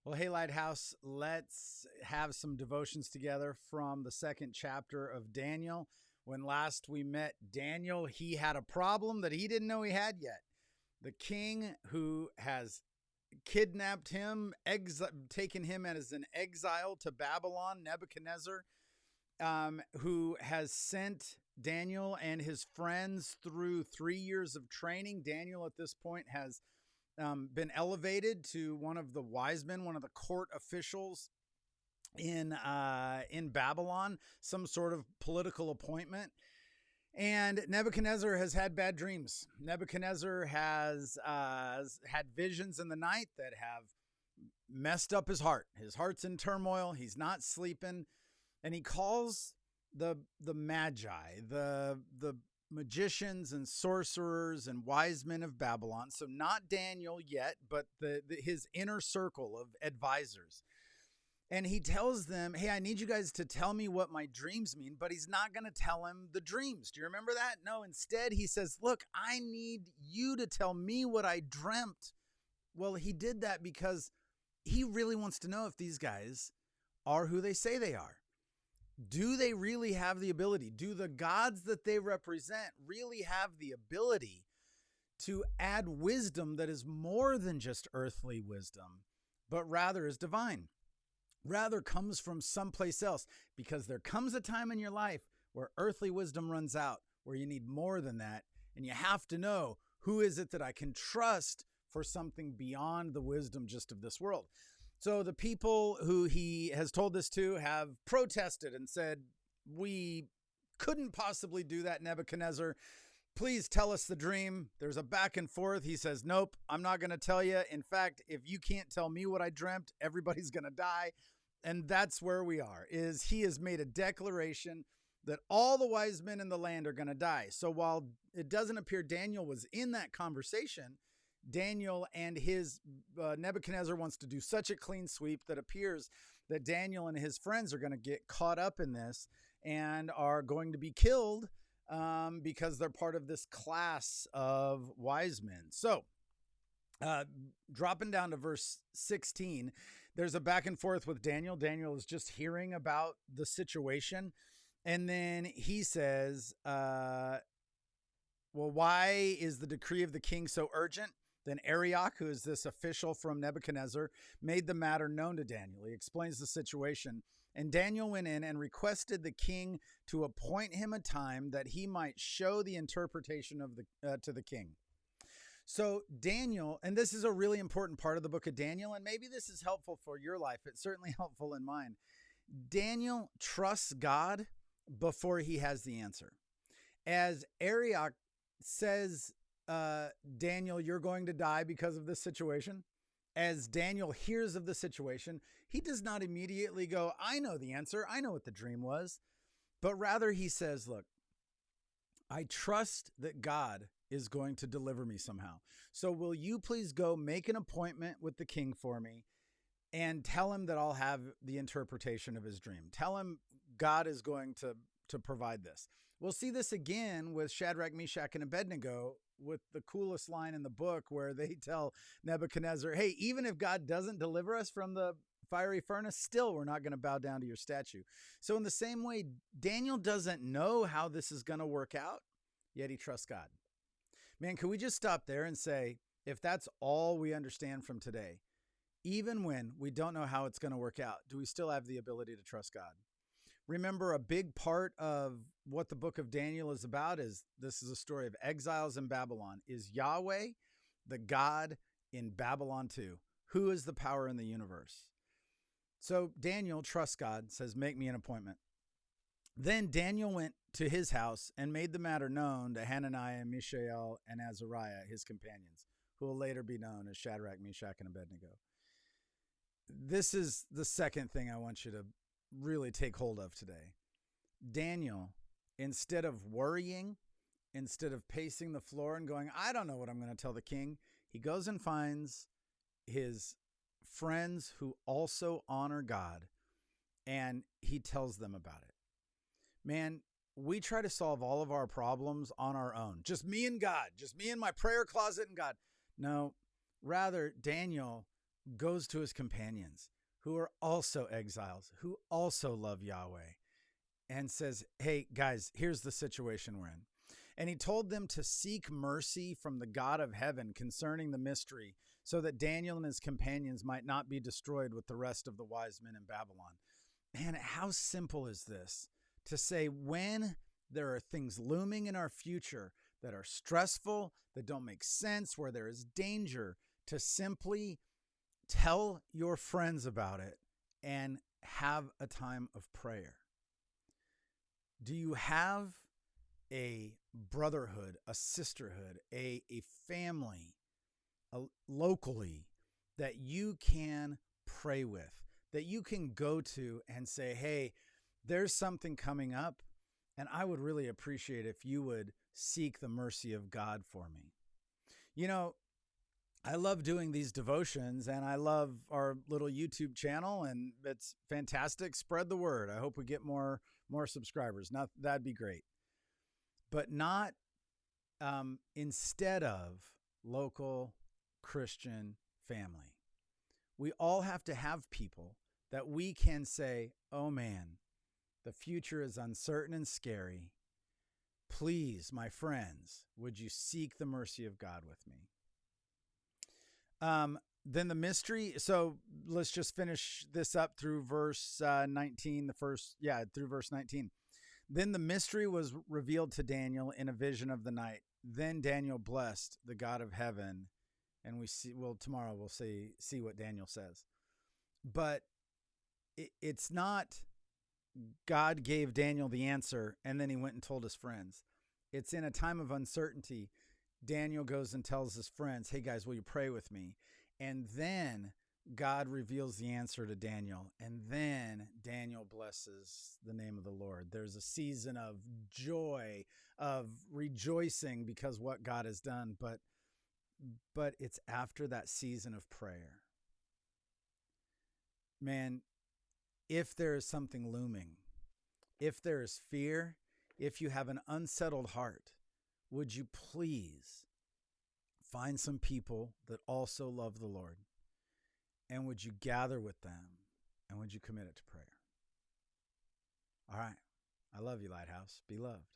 Well, hey, Lighthouse, let's have some devotions together from the second chapter of Daniel. When last we met Daniel, he had a problem that he didn't know he had yet. The king who has kidnapped him, taken him as an exile to Babylon, Nebuchadnezzar, who has sent Daniel and his friends through 3 years of training. Daniel at this point has been elevated to one of the wise men, one of the court officials in Babylon, some sort of political appointment. And Nebuchadnezzar has had bad dreams. Nebuchadnezzar has had visions in the night that have messed up his heart. His heart's in turmoil. He's not sleeping, and he calls the magi, the magicians and sorcerers and wise men of Babylon. So not Daniel yet, but his inner circle of advisors. And he tells them, hey, I need you guys to tell me what my dreams mean, but he's not going to tell him the dreams. Do you remember that? No, instead he says, look, I need you to tell me what I dreamt. Well, he did that because he really wants to know if these guys are who they say they are. Do they really have the ability? Do the gods that they represent really have the ability to add wisdom that is more than just earthly wisdom, but rather is divine? Rather comes from someplace else, because there comes a time in your life where earthly wisdom runs out, where you need more than that. And you have to know, who is it that I can trust for something beyond the wisdom just of this world? So the people who he has told this to have protested and said, we couldn't possibly do that, Nebuchadnezzar. Please tell us the dream. There's a back and forth. He says, nope, I'm not going to tell you. In fact, if you can't tell me what I dreamt, everybody's going to die. And that's where we are, is he has made a declaration that all the wise men in the land are going to die. So while it doesn't appear Daniel was in that conversation, Daniel and his Nebuchadnezzar wants to do such a clean sweep that appears that Daniel and his friends are going to get caught up in this and are going to be killed because they're part of this class of wise men. So dropping down to verse 16, there's a back and forth with Daniel. Daniel is just hearing about the situation. And then he says, well, why is the decree of the king so urgent? Then Arioch, who is this official from Nebuchadnezzar, made the matter known to Daniel. He explains the situation. And Daniel went in and requested the king to appoint him a time that he might show the interpretation of to the king. So Daniel, and this is a really important part of the book of Daniel, and maybe this is helpful for your life. It's certainly helpful in mine. Daniel trusts God before he has the answer. As Arioch says, Daniel, you're going to die because of this situation. As Daniel hears of the situation, he does not immediately go, I know the answer. I know what the dream was. But rather he says, look, I trust that God is going to deliver me somehow. So will you please go make an appointment with the king for me and tell him that I'll have the interpretation of his dream. Tell him God is going to provide this. We'll see this again with Shadrach, Meshach, and Abednego, with the coolest line in the book where they tell Nebuchadnezzar, hey, even if God doesn't deliver us from the fiery furnace, still we're not going to bow down to your statue. So in the same way, Daniel doesn't know how this is going to work out, yet he trusts God. Man, can we just stop there and say, if that's all we understand from today, even when we don't know how it's going to work out, do we still have the ability to trust God? Remember, a big part of what the book of Daniel is about is this is a story of exiles in Babylon. Is Yahweh the God in Babylon too? Who is the power in the universe? So Daniel trusts God, says, make me an appointment. Then Daniel went to his house and made the matter known to Hananiah, Mishael, and Azariah, his companions, who will later be known as Shadrach, Meshach, and Abednego. This is the second thing I want you to really take hold of today. Daniel, instead of worrying, instead of pacing the floor and going, I don't know what I'm going to tell the king, he goes and finds his friends who also honor God, and he tells them about it. Man, we try to solve all of our problems on our own. Just me and God, just me and my prayer closet and God. No, rather, Daniel goes to his companions who are also exiles, who also love Yahweh, and says, hey, guys, here's the situation we're in. And he told them to seek mercy from the God of heaven concerning the mystery, so that Daniel and his companions might not be destroyed with the rest of the wise men in Babylon. Man, how simple is this? To say when there are things looming in our future that are stressful, that don't make sense, where there is danger, to simply tell your friends about it and have a time of prayer. Do you have a brotherhood, a sisterhood, a family locally that you can pray with, that you can go to and say, hey, there's something coming up, and I would really appreciate if you would seek the mercy of God for me. You know, I love doing these devotions, and I love our little YouTube channel, and it's fantastic. Spread the word. I hope we get more subscribers. That'd be great. But not instead of local Christian family. We all have to have people that we can say, oh man, the future is uncertain and scary. Please, my friends, would you seek the mercy of God with me? Then the mystery. So let's just finish this up through verse 19. Through verse 19. Then the mystery was revealed to Daniel in a vision of the night. Then Daniel blessed the God of heaven, and tomorrow we'll see what Daniel says. But it's not God gave Daniel the answer and then he went and told his friends. It's in a time of uncertainty. Daniel goes and tells his friends, hey guys, will you pray with me? And then God reveals the answer to Daniel, and then Daniel blesses the name of the Lord. There's a season of joy, of rejoicing because what God has done, but it's after that season of prayer. Man, if there is something looming, if there is fear, if you have an unsettled heart, would you please find some people that also love the Lord? And would you gather with them? And would you commit it to prayer? All right. I love you, Lighthouse. Be loved.